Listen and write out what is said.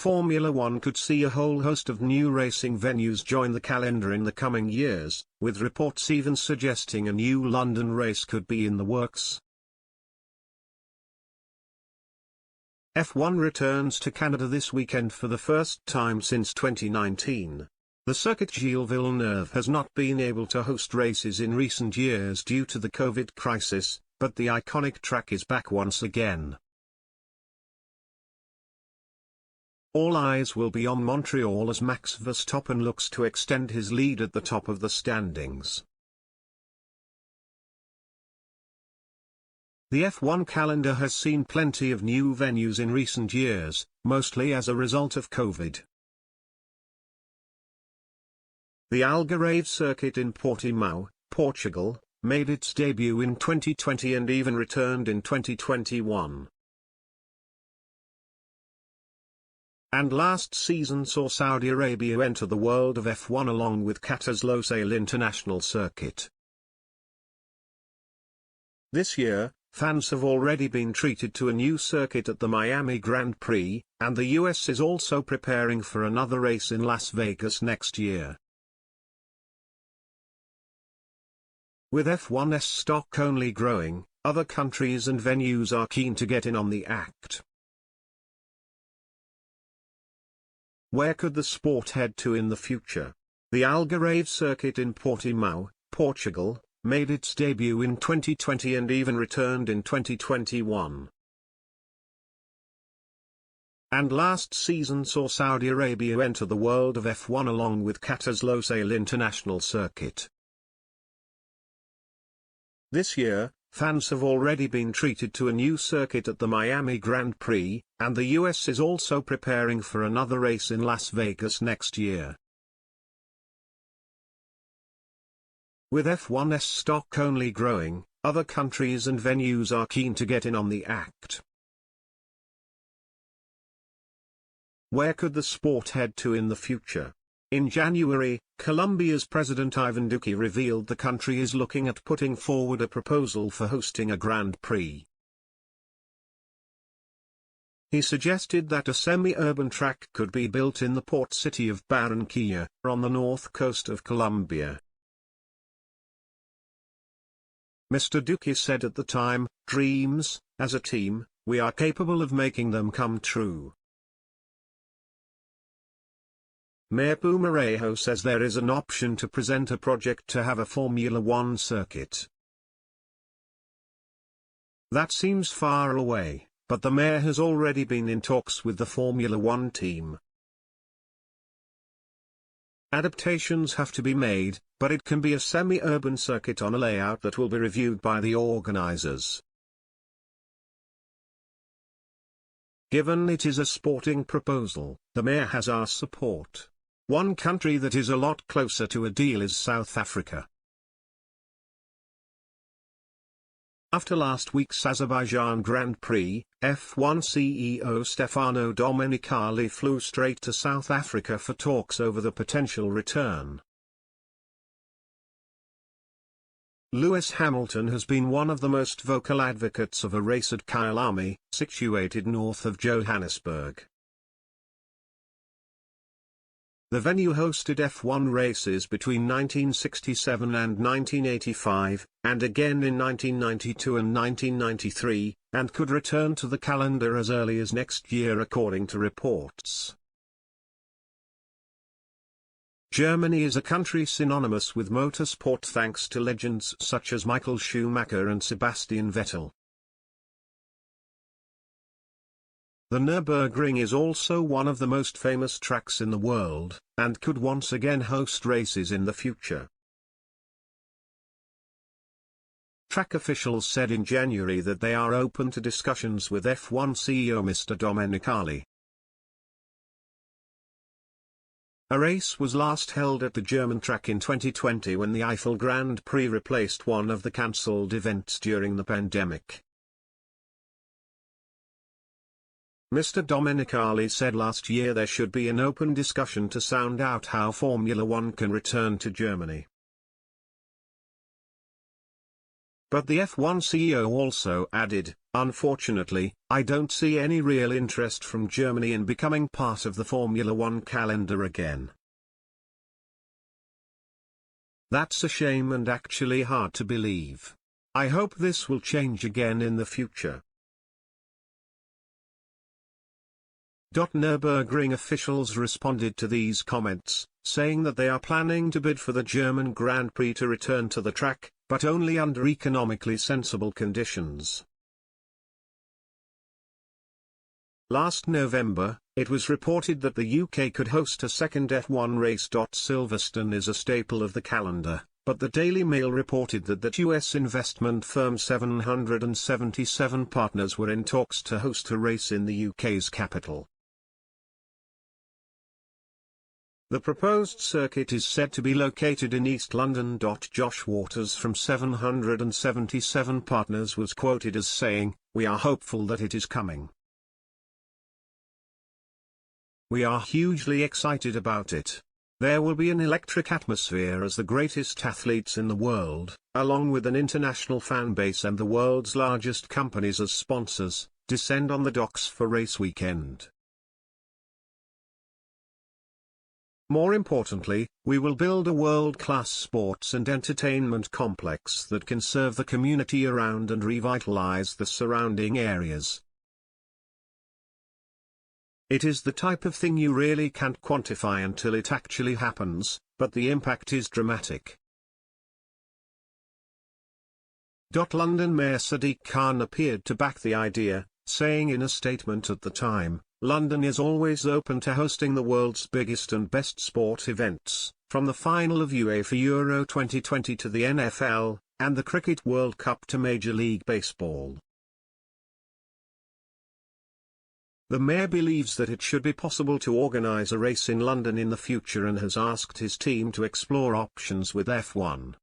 Formula One could see a whole host of new racing venues join the calendar in the coming years, with reports even suggesting a new London race could be in the works. F1 returns to Canada this weekend for the first time since 2019. The circuit Gilles Villeneuve has not been able to host races in recent years due to the COVID crisis, but the iconic track is back once again. All eyes will be on Montreal as Max Verstappen looks to extend his lead at the top of the standings. The F1 calendar has seen plenty of new venues in recent years, mostly as a result of COVID. The Algarve circuit in Portimão, Portugal, made its debut in 2020 and even returned in 2021. And last season saw Saudi Arabia enter the world of F1 along with Qatar's Losail International Circuit. This year, fans have already been treated to a new circuit at the Miami Grand Prix, and the US is also preparing for another race in Las Vegas next year. With F1's stock only growing, other countries and venues are keen to get in on the act. Where could the sport head to in the future? The Algarve circuit in Portimão, Portugal, made its debut in 2020 and even returned in 2021. And last season saw Saudi Arabia enter the world of F1 along with Qatar's Losail International Circuit. This year, fans have already been treated to a new circuit at the Miami Grand Prix, and the US is also preparing for another race in Las Vegas next year. With F1's stock only growing, other countries and venues are keen to get in on the act. Where could the sport head to in the future? In January, Colombia's President Ivan Duque revealed the country is looking at putting forward a proposal for hosting a Grand Prix. He suggested that a semi-urban track could be built in the port city of Barranquilla, on the north coast of Colombia. Mr. Duque said at the time, "Dreams, as a team, we are capable of making them come true." Mayor Pumarejo says there is an option to present a project to have a Formula One circuit. That seems far away, but the mayor has already been in talks with the Formula One team. Adaptations have to be made, but it can be a semi-urban circuit on a layout that will be reviewed by the organizers. Given it is a sporting proposal, the mayor has our support. One country that is a lot closer to a deal is South Africa. After last week's Azerbaijan Grand Prix, F1 CEO Stefano Domenicali flew straight to South Africa for talks over the potential return. Lewis Hamilton has been one of the most vocal advocates of a race at Kyalami, situated north of Johannesburg. The venue hosted F1 races between 1967 and 1985, and again in 1992 and 1993, and could return to the calendar as early as next year according to reports. Germany is a country synonymous with motorsport thanks to legends such as Michael Schumacher and Sebastian Vettel. The Nürburgring is also one of the most famous tracks in the world, and could once again host races in the future. Track officials said in January that they are open to discussions with F1 CEO Mr. Domenicali. A race was last held at the German track in 2020 when the Eiffel Grand Prix replaced one of the cancelled events during the pandemic. Mr. Domenicali said last year there should be an open discussion to sound out how Formula One can return to Germany. But the F1 CEO also added, "Unfortunately, I don't see any real interest from Germany in becoming part of the Formula One calendar again. That's a shame and actually hard to believe. I hope this will change again in the future." Nürburgring officials responded to these comments, saying that they are planning to bid for the German Grand Prix to return to the track, but only under economically sensible conditions. Last November, it was reported that the UK could host a second F1 race. Silverstone is a staple of the calendar, but the Daily Mail reported that US investment firm 777 Partners were in talks to host a race in the UK's capital. The proposed circuit is said to be located in East London. Josh Waters from 777 Partners was quoted as saying, "We are hopeful that it is coming. We are hugely excited about it. There will be an electric atmosphere as the greatest athletes in the world, along with an international fan base and the world's largest companies as sponsors, descend on the docks for race weekend. More importantly, we will build a world-class sports and entertainment complex that can serve the community around and revitalize the surrounding areas. It is the type of thing you really can't quantify until it actually happens, but the impact is dramatic." London Mayor Sadiq Khan appeared to back the idea, saying in a statement at the time, "London is always open to hosting the world's biggest and best sport events, from the final of UEFA Euro 2020 to the NFL, and the Cricket World Cup to Major League Baseball." The mayor believes that it should be possible to organize a race in London in the future and has asked his team to explore options with F1.